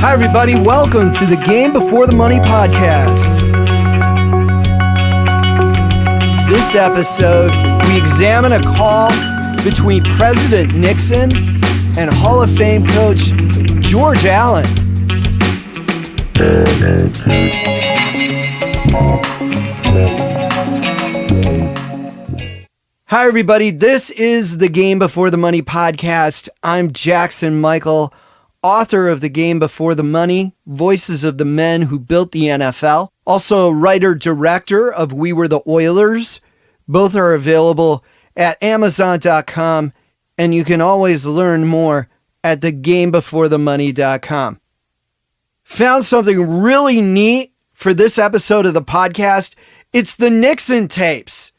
Hi, everybody. Welcome to the Game Before the Money podcast. This episode, we examine a call between President Nixon and Hall of Fame coach George Allen. Hi, everybody. This is the Game Before the Money podcast. I'm Jackson Michael, author of The Game Before the Money, Voices of the Men Who Built the NFL. Also, writer-director of We Were the Oilers. Both are available at Amazon.com, and you can always learn more at thegamebeforethemoney.com. Found something really neat for this episode of the podcast. It's the Nixon tapes.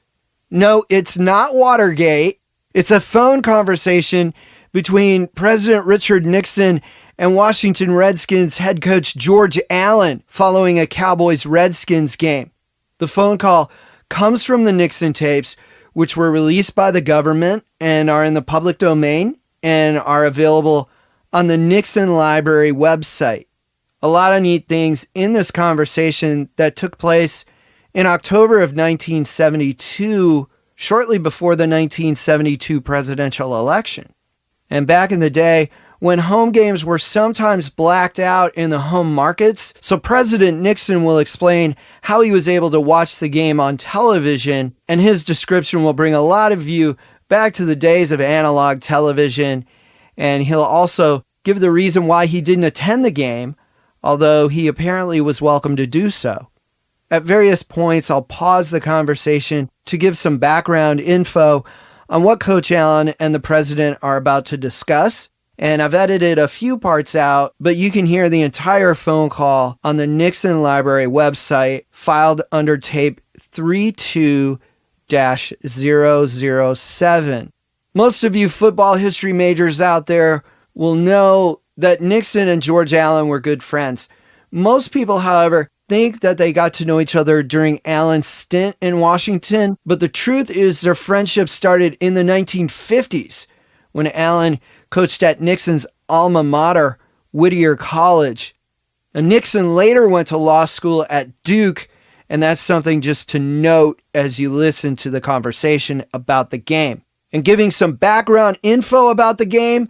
No, it's not Watergate. It's a phone conversation between President Richard Nixon and Washington Redskins head coach George Allen following a Cowboys-Redskins game. The phone call comes from the Nixon tapes, which were released by the government and are in the public domain and are available on the Nixon Library website. A lot of neat things in this conversation that took place in October of 1972, shortly before the 1972 presidential election. And back in the day, when home games were sometimes blacked out in the home markets, so President Nixon will explain how he was able to watch the game on television, and his description will bring a lot of you back to the days of analog television, and he'll also give the reason why he didn't attend the game, although he apparently was welcome to do so. At various points, I'll pause the conversation to give some background info on what Coach Allen and the president are about to discuss. And I've edited a few parts out, but you can hear the entire phone call on the Nixon Library website, filed under tape 32-007. Most of you football history majors out there will know that Nixon and George Allen were good friends. Most people, however, think that they got to know each other during Allen's stint in Washington, but the truth is their friendship started in the 1950s when Allen coached at Nixon's alma mater, Whittier College. Now, Nixon later went to law school at Duke, and that's something just to note as you listen to the conversation about the game. And giving some background info about the game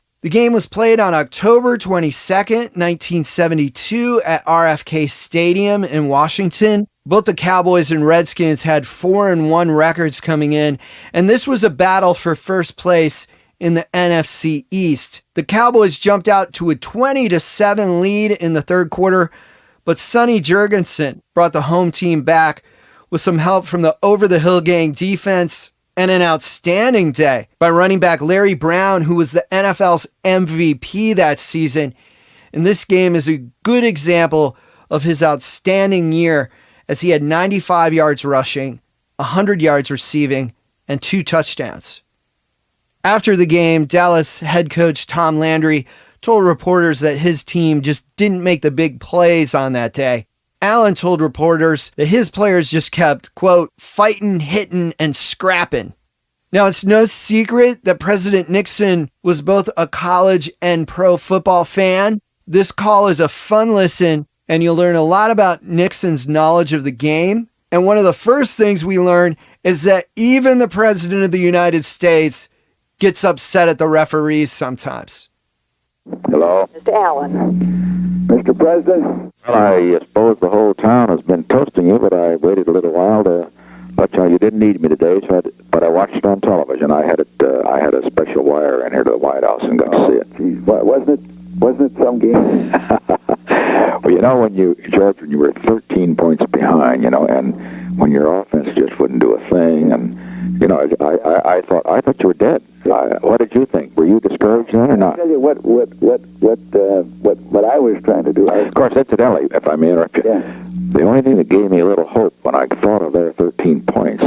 was played on October 22nd, 1972 at RFK Stadium in Washington. Both the Cowboys and Redskins had 4-1 records coming in, and this was a battle for first place in the NFC East. The Cowboys jumped out to a 20-7 lead in the third quarter, but Sonny Jurgensen brought the home team back with some help from the over-the-hill gang defense and an outstanding day by running back Larry Brown, who was the NFL's MVP that season. And this game is a good example of his outstanding year, as he had 95 yards rushing, 100 yards receiving, and 2 touchdowns. After the game, Dallas head coach Tom Landry told reporters that his team just didn't make the big plays on that day. Allen told reporters that his players just kept, quote, fighting, hitting, and scrapping. Now, it's no secret that President Nixon was both a college and pro football fan. This call is a fun listen, and you'll learn a lot about Nixon's knowledge of the game. And one of the first things we learn is that even the President of the United States gets upset at the referees sometimes. Hello? Mr. Allen. Mr. President? Well, I suppose the whole town has been toasting you, but I waited a little while to let you know you didn't need me today, but I watched it on television. I had a special wire in here to the White House and got to see it. Geez, wasn't it some game? Well, you know, when you were 13 points behind, you know, and when your offense just wouldn't do a thing, and you know, I thought you were dead. What did you think? Were you discouraged then or not? I'll tell you what I was trying to do. Of course, incidentally, if I may interrupt you, yeah. The only thing that gave me a little hope when I thought of their 13 points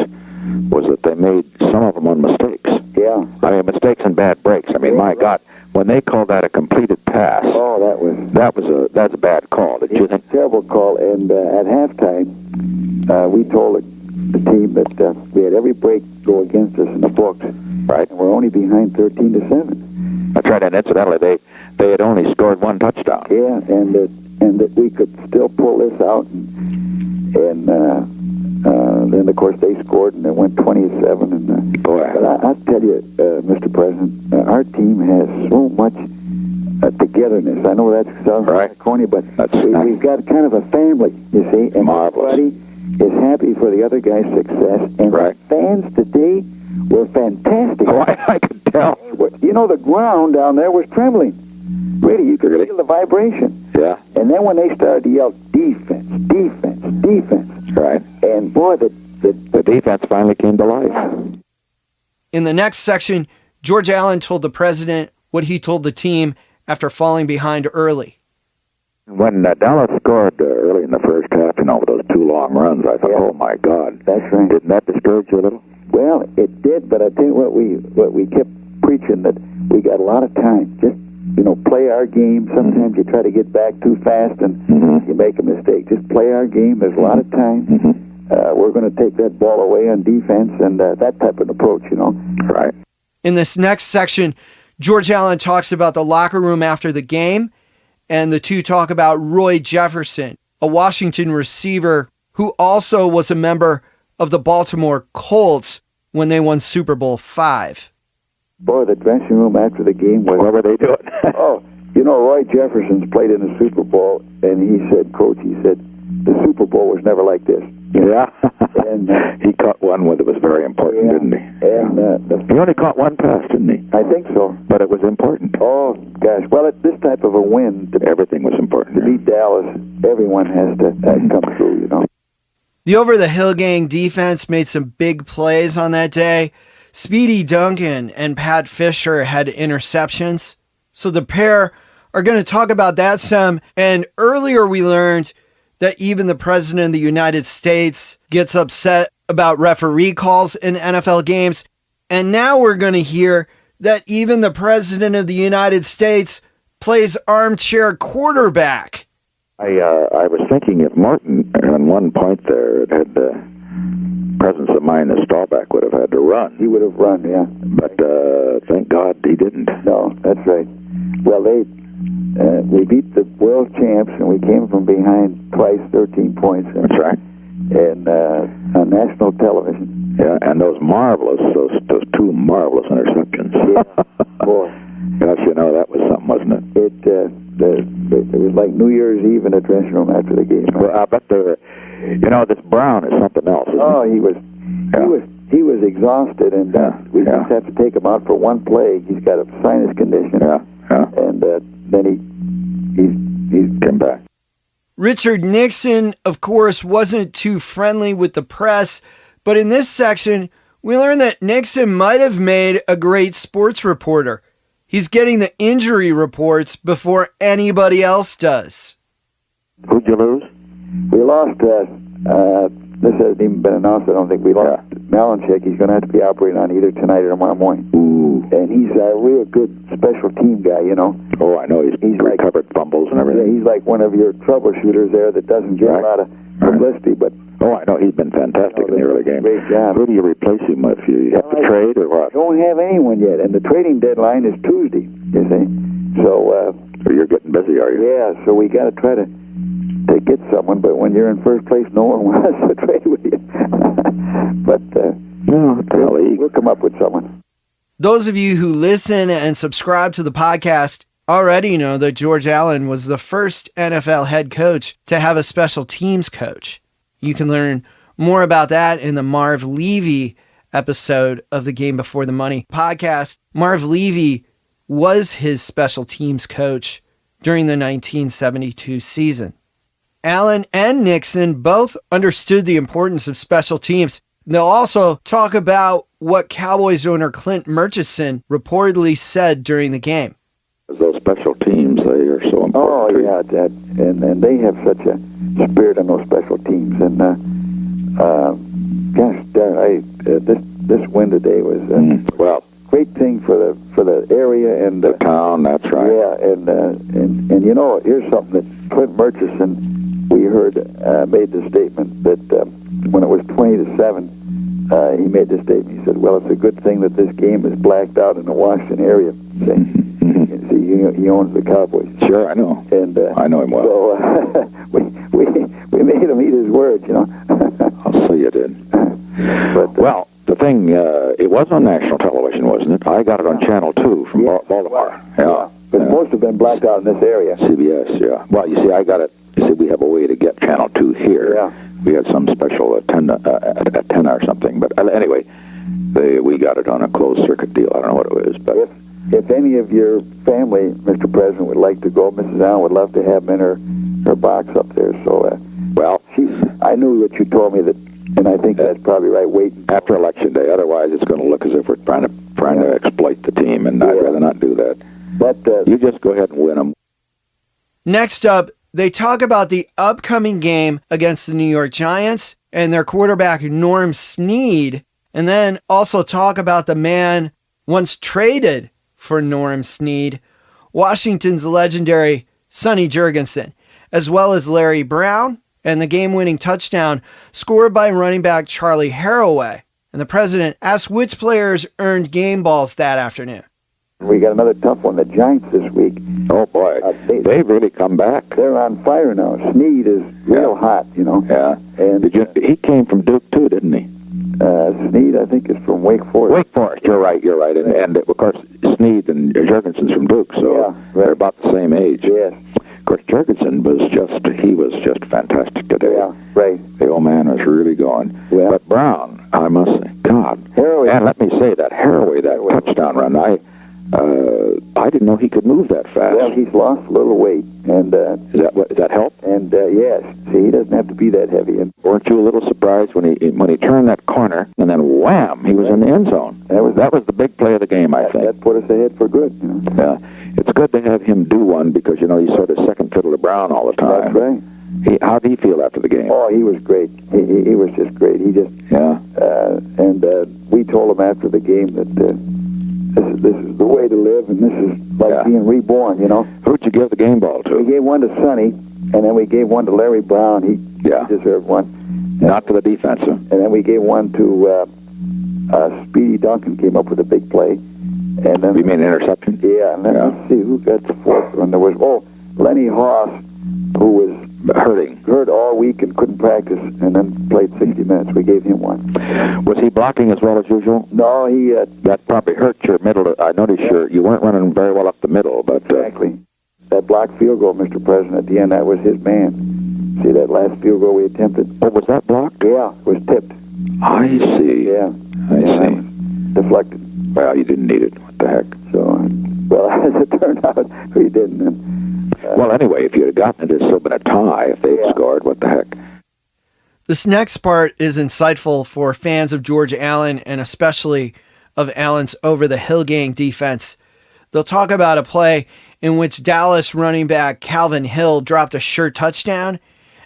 was that they made some of them on mistakes. Yeah. I mean, mistakes and bad breaks. I mean, my God, when they called that a completed pass, that's a bad call. Did you think? Terrible call. And at halftime, we told the team that we had every break go against us in the books. Right. And we're only behind 13-7. That's right. And incidentally, they had only scored one touchdown. Yeah, and that we could still pull this out, and then of course they scored and it went 27. And Boy, but I tell you, Mr. President, our team has so much togetherness. I know that sounds right. corny, but That's we've got kind of a family, you see, and marvelous. everybody is happy for the other guy's success. And Right. the fans today were fantastic. Oh, I could tell. You know, the ground down there was trembling. Really, you could Really? feel the vibration. Yeah, And then when they started to yell, defense, defense, defense, right. and boy, the The defense finally came to life. In the next section, George Allen told the president what he told the team after falling behind early. When Dallas scored early in the first half, with those two long runs, I thought, oh my God. That's right. Didn't that discourage you a little? Well, it did, but I tell you what we kept preaching, that we got a lot of time. Just, play our game. Sometimes you try to get back too fast and you make a mistake. Just play our game. There's a lot of time. We're going to take that ball away on defense, and that type of approach, Right. In this next section, George Allen talks about the locker room after the game, and the two talk about Roy Jefferson, a Washington receiver who also was a member of the Baltimore Colts when they won Super Bowl V. Boy, the dressing room after the game was... What were they doing? Oh, Roy Jefferson's played in the Super Bowl, and he said, Coach, the Super Bowl was never like this. Yeah. And he caught one that was very important, didn't he? And he only caught one pass, didn't he? I think so. But it was important. Oh, gosh. Well, at this type of a win, Everything was important. to beat Dallas, everyone has to come through, The over-the-hill gang defense made some big plays on that day. Speedy Duncan and Pat Fisher had interceptions. So the pair are going to talk about that some. And earlier we learned that even the President of the United States gets upset about referee calls in NFL games. And now we're going to hear that even the President of the United States plays armchair quarterback. I was thinking if Morton, on one point there, had the presence of mind that Staubach would have had to run. He would have run, yeah. But thank God he didn't. No, that's right. Well, we beat the world champs, and we came from behind twice, 13 points. That's right. And on national television. Yeah, and those two marvelous interceptions. Yeah, boy. Gosh, that was something, wasn't it? It was like New Year's Eve in the dressing room after the game. Well, I bet this Brown is something else. Oh, he was exhausted, and we just have to take him out for one play. He's got a sinus condition. Yeah. And then he came back. Richard Nixon, of course, wasn't too friendly with the press, but in this section, we learned that Nixon might have made a great sports reporter. He's getting the injury reports before anybody else does. Who'd you lose? We lost, this hasn't even been announced, I don't think. We lost Malinchik. He's going to have to be operated on either tonight or tomorrow morning. Ooh. And he's a real good special team guy, Oh, I know. He's recovered fumbles and everything. Yeah, he's like one of your troubleshooters there that doesn't get a lot of publicity, but... Oh, I know. He's been fantastic in the early game. Great job. Who do you replace him with? You have to trade or what? Don't have anyone yet, and the trading deadline is Tuesday, you see. So you're getting busy, are you? Yeah, so we got to try to get someone, but when you're in first place, no one wants to trade with you. But we'll come up with someone. Those of you who listen and subscribe to the podcast already know that George Allen was the first NFL head coach to have a special teams coach. You can learn more about that in the Marv Levy episode of the Game Before the Money podcast. Marv Levy was his special teams coach during the 1972 season. Allen and Nixon both understood the importance of special teams. They'll also talk about what Cowboys owner Clint Murchison reportedly said during the game. Those special teams, they are so important. Oh, yeah, and they have such a spirit on those special teams. And this win today was great thing for the area and the town. That's right. Yeah, and here's something that Clint Murchison, we heard, made the statement that when it was 20-7, he made this statement. He said, "Well, it's a good thing that this game is blacked out in the Washington area." See, He owns the Cowboys. Sure, I know. And I know him well. So we made him eat his words, you know. I'll see you did. But, well, the thing, it was on national television, wasn't it? I got it on Channel 2 from Baltimore. Yeah. But most have been blacked out in this area. CBS, yeah. Well, you see, I got it. You see, we have a way to get Channel 2 here. Yeah. We had some special antenna or something. But anyway, we got it on a closed circuit deal. I don't know what it was. But if any of your family, Mr. President, would like to go, Mrs. Allen would love to have them in her box up there. So, well, I knew what you told me that, and I think that's probably right. Waiting after Election Day, otherwise it's going to look as if we're trying to exploit the team, and I'd rather not do that. But you just go ahead and win them. Next up, they talk about the upcoming game against the New York Giants and their quarterback Norm Snead, and then also talk about the man once traded for Norm Snead, Washington's legendary Sonny Jurgensen, as well as Larry Brown and the game-winning touchdown scored by running back Charlie Haraway. And the president asked which players earned game balls that afternoon. We got another tough one, the Giants this week. Oh, boy. They've really come back. They're on fire now. Snead is real hot, you know. Yeah. And he came from Duke, too, didn't he? Snead, I think, is from Wake Forest. Wake Forest, you're right. And of course, Snead and Jurgensen's from Duke, so they're about the same age. Yes. Of course, Jurgensen was just fantastic today. Yeah, right. The old man was really going. Yeah. But Brown, I must say, God. Haraway. And let me say that Haraway, that touchdown run, I didn't know he could move that fast. Well, he's lost a little weight, and does that help? And yes, see, he doesn't have to be that heavy. And weren't you a little surprised when he turned that corner and then wham, he was in the end zone? That was the big play of the game, I think. That put us ahead for good. You know? Yeah, it's good to have him do one because he's sort of second fiddle to Brown all the time. That's right. How did he feel after the game? Oh, he was great. He was just great. He just and we told him after the game that. This is the way to live, and this is like being reborn, you know. Who'd you give the game ball to? We gave one to Sonny, and then we gave one to Larry Brown. He deserved one. Not to the defensive. And then we gave one to Speedy Duncan, came up with a big play. And then you mean interception? Yeah, and then let's see, who got the fourth one? There was, Lenny Hoss, who was hurt all week and couldn't practice, and then played 60 minutes. We gave him one. Was he blocking as well as usual? No, he... that probably hurt your middle. I noticed you weren't running very well up the middle, but... Exactly. That blocked field goal, Mr. President, at the end, that was his man. See that last field goal we attempted? Oh, was that blocked? Yeah, it was tipped. I see. Yeah. I see. Deflected. Well, you didn't need it. What the heck? So, well, as it turned out, we didn't. Well, anyway, if you'd have gotten it, it'd still been a tie if they'd scored. What the heck? This next part is insightful for fans of George Allen and especially of Allen's over-the-hill gang defense. They'll talk about a play in which Dallas running back Calvin Hill dropped a sure touchdown,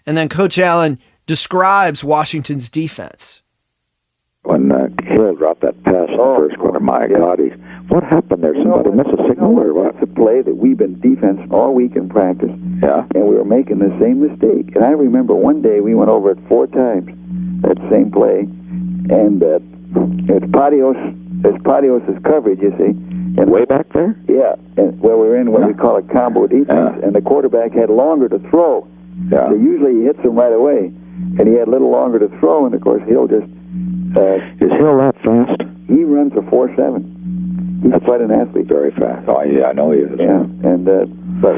and then Coach Allen describes Washington's defense. When Hill dropped that pass in the first quarter, my God, what happened there? Somebody missed a signal or what? It's a play that we've been defense all week in practice. Yeah. And we were making the same mistake. And I remember one day we went over it 4 times, that same play. And it's Patios' coverage, you see. And way back there? Yeah. And where we're in what we call a combo defense. And the quarterback had longer to throw. Yeah. So usually he hits them right away. And he had a little longer to throw. And, of course, Hill just... is Hill that fast? He runs a 4.7. He's quite an athlete. Very fast. Oh, yeah, I know he is. Yeah, and but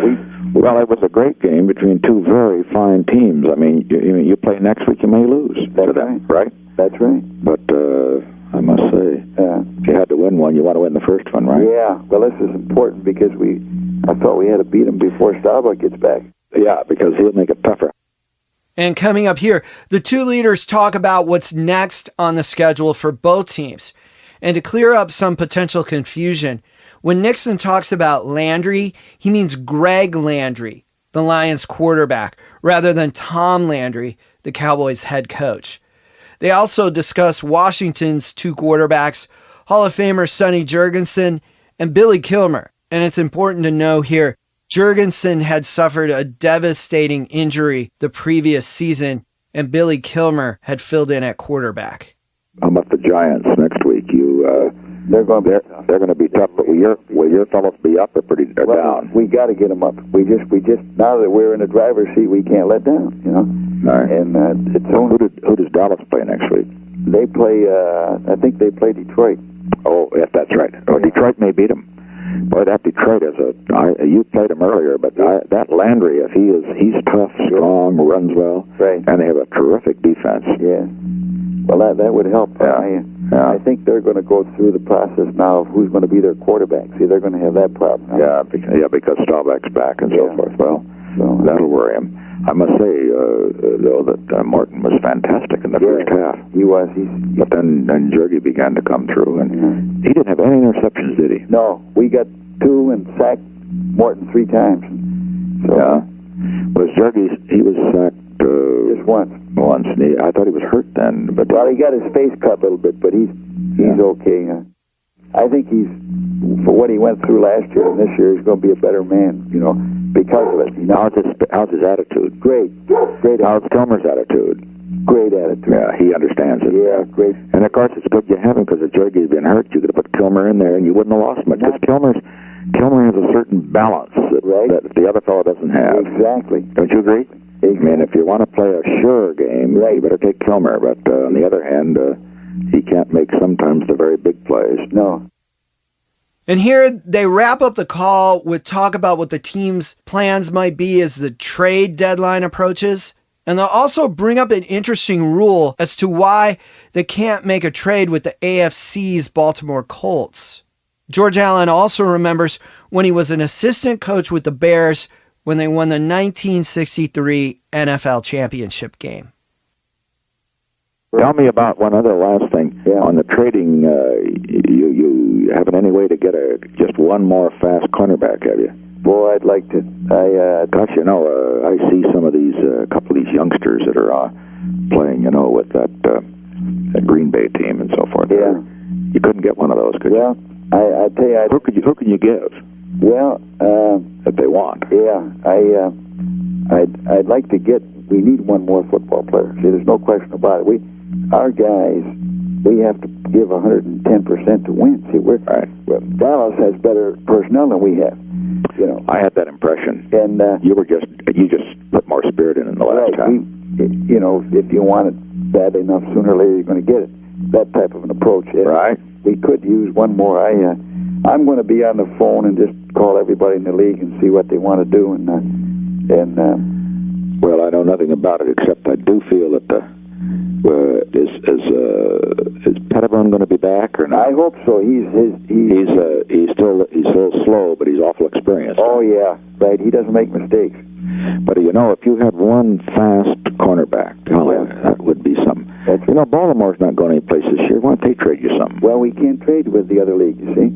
well, it was a great game between two very fine teams. I mean, you play next week, you may lose. That's right. That's right. But I must say, if you had to win one, you want to win the first one, right? Yeah. Well, this is important because I thought we had to beat him before Staubach gets back. Yeah, because he'll make it tougher. And coming up here, the two leaders talk about what's next on the schedule for both teams. And to clear up some potential confusion, when Nixon talks about Landry, he means Greg Landry, the Lions quarterback, rather than Tom Landry, the Cowboys head coach. They also discuss Washington's 2 quarterbacks, Hall of Famer Sonny Jurgensen and Billy Kilmer. And it's important to know here, Jurgensen had suffered a devastating injury the previous season, and Billy Kilmer had filled in at quarterback. How about the Giants next week? They're going to be tough. They're going to be tough, but will your fellows be up or down? We got to get them up. We just now that we're in the driver's seat, we can't let down. All right. And who does Dallas play next week? They play. I think they play Detroit. Oh, yes, that's right. Oh, Detroit may beat them. Boy, that Detroit you played him earlier, but that Landry, he's tough, strong, runs well, right, and they have a terrific defense. Yeah. Well, that would help. Yeah. I think they're going to go through the process now of who's going to be their quarterback. See, they're going to have that problem. Yeah, because Staubach's back and so forth. Well, that'll worry him. I must say, though, that Morton was fantastic in the first half. He was. But then Jurgie began to come through, and he didn't have any interceptions, did he? No, we got 2 and sacked Morton 3 times. So, yeah. Was Jurgie? He was sacked just once. Once, and I thought he was hurt then. But he got his face cut a little bit, but he's okay. I think for what he went through last year and this year, he's going to be a better man. Because of it. How's his attitude? Great. How's Kilmer's attitude? Great attitude. Yeah, he understands it. Yeah, great. And of course, it's good you have him because if Jurgie's been hurt, you could have put Kilmer in there and you wouldn't have lost much. Because Kilmer has a certain balance that the other fellow doesn't have. Exactly. Don't you agree? Exactly. I mean, if you want to play a sure game, you better take Kilmer. But on the other hand, he can't make sometimes the very big plays. No. And here they wrap up the call with talk about what the team's plans might be as the trade deadline approaches. And they'll also bring up an interesting rule as to why they can't make a trade with the AFC's Baltimore Colts. George Allen also remembers when he was an assistant coach with the Bears when they won the 1963 NFL championship game. Tell me about one other last thing. Yeah. On the trading, you haven't any way to get just one more fast cornerback, have you? Boy, I'd like to. Gosh, I see some of these, a couple of these youngsters that are playing, with that Green Bay team and so forth. Yeah. You couldn't get one of those, could you? Well, I tell you, who can you give? Well, that they want. Yeah, I'd like to get. We need one more football player. See, there's no question about it. Our guys, we have to give 110% to win. See, Dallas has better personnel than we have. I had that impression. And you just put more spirit in the last time. If you want it bad enough, sooner or later you're going to get it. That type of an approach. Right. We could use one more. I'm going to be on the phone and just call everybody in the league and see what they want to do. Well, I know nothing about it except I do feel that is Pettibone going to be back or not? I hope so. He's still slow, but he's awful experienced. Oh yeah, right. He doesn't make mistakes. But if you had one fast cornerback, that would be something. Baltimore's not going anyplace this year. Why don't they trade you something? Well, we can't trade with the other league, you see.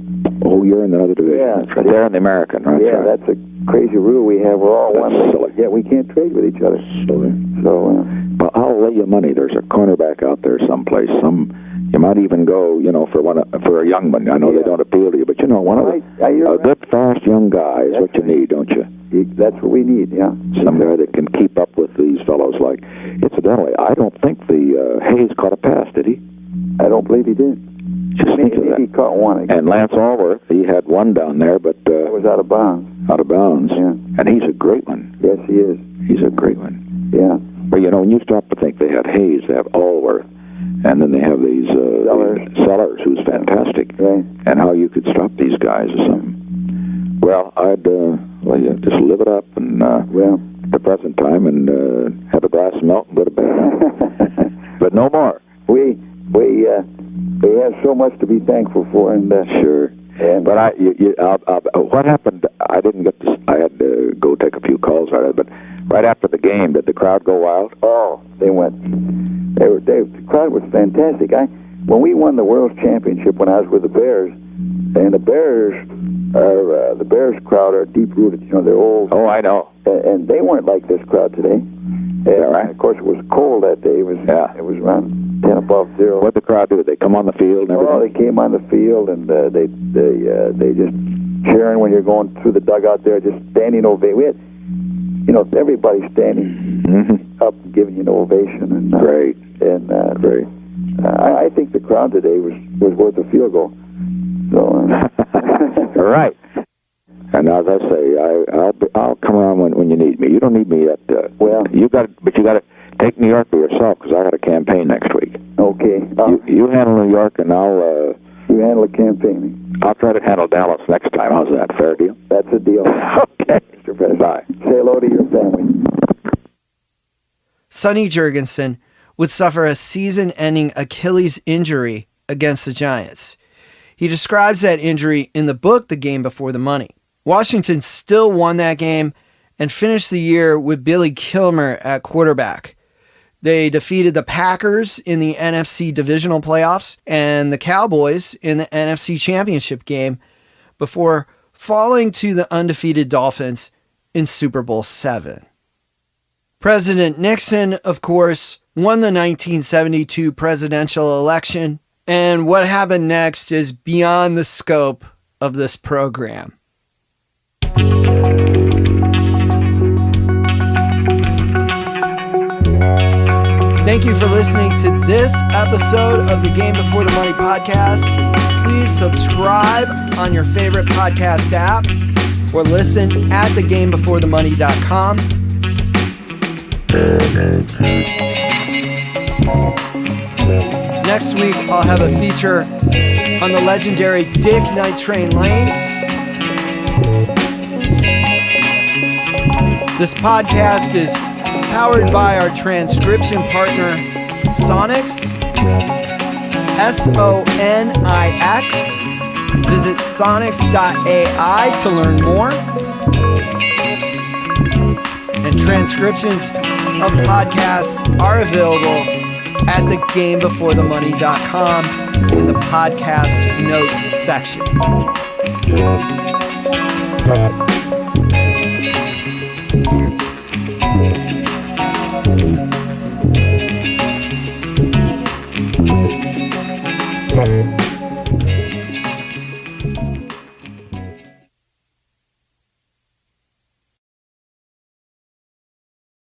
Oh, you're in the other division. Yeah. Right. They're in the American, right? Yeah, that's a crazy rule we have. We're all one league. Yeah, we can't trade with each other. So, but I'll lay you money. There's a cornerback out there someplace. You might even go, for a young one. I know they don't appeal to you, but a good, fast young guy is what you need, don't you? That's what we need, yeah. Some guy that can keep up with these fellows. Like, incidentally, I don't think the Hayes caught a pass, did he? I don't believe he did. Just think of that. He caught one again. And Lance Alworth, he had one down there, but it was out of bounds. Out of bounds. Yeah. And he's a great one. Yes, he is. He's a great one. Yeah. But when you stop to think, they have Hayes, they have Alworth, and then they have these Sellers, who's fantastic. Right. And how you could stop these guys or something. Well, I'd just live it up and at the present time and have a glass of milk and go to bed. But no more. We have so much to be thankful for, and sure. And but what happened? I didn't get to. I had to go take a few calls on it. But right after the game, did the crowd go wild? Oh, they went. The crowd was fantastic. When we won the World Championship when I was with the Bears, and the Bears crowd are deep rooted. They're old. Oh, I know. And they weren't like this crowd today. Right. Of course, it was cold that day. It was around 10 above zero. What did the crowd do? Did they come on the field and everything? Oh, they came on the field and they just cheering when you're going through the dugout there, just standing ovation. We had, everybody standing up and giving you an ovation. And great. And great. I think the crowd today was worth a field goal. So, right. And as I say, I'll come around when you need me. You don't need me yet. Well, you got to take New York by yourself because I got a campaign next week. Okay. You handle New York, and you handle the campaigning. I'll try to handle Dallas next time. How's that? Fair deal? That's a deal. Okay. Mr. President. Bye. Say hello to your family. Sonny Jurgensen would suffer a season-ending Achilles injury against the Giants. He describes that injury in the book, The Game Before the Money. Washington still won that game and finished the year with Billy Kilmer at quarterback. They defeated the Packers in the NFC divisional playoffs and the Cowboys in the NFC championship game before falling to the undefeated Dolphins in Super Bowl VII. President Nixon, of course, won the 1972 presidential election, and what happened next is beyond the scope of this program. Thank you for listening to this episode of the Game Before the Money podcast. Please subscribe on your favorite podcast app or listen at thegamebeforethemoney.com. Next week, I'll have a feature on the legendary Dick Night Train Lane. This podcast is powered by our transcription partner, Sonix, Sonix. Visit sonix.ai to learn more. And transcriptions of podcasts are available at thegamebeforethemoney.com in the podcast notes section.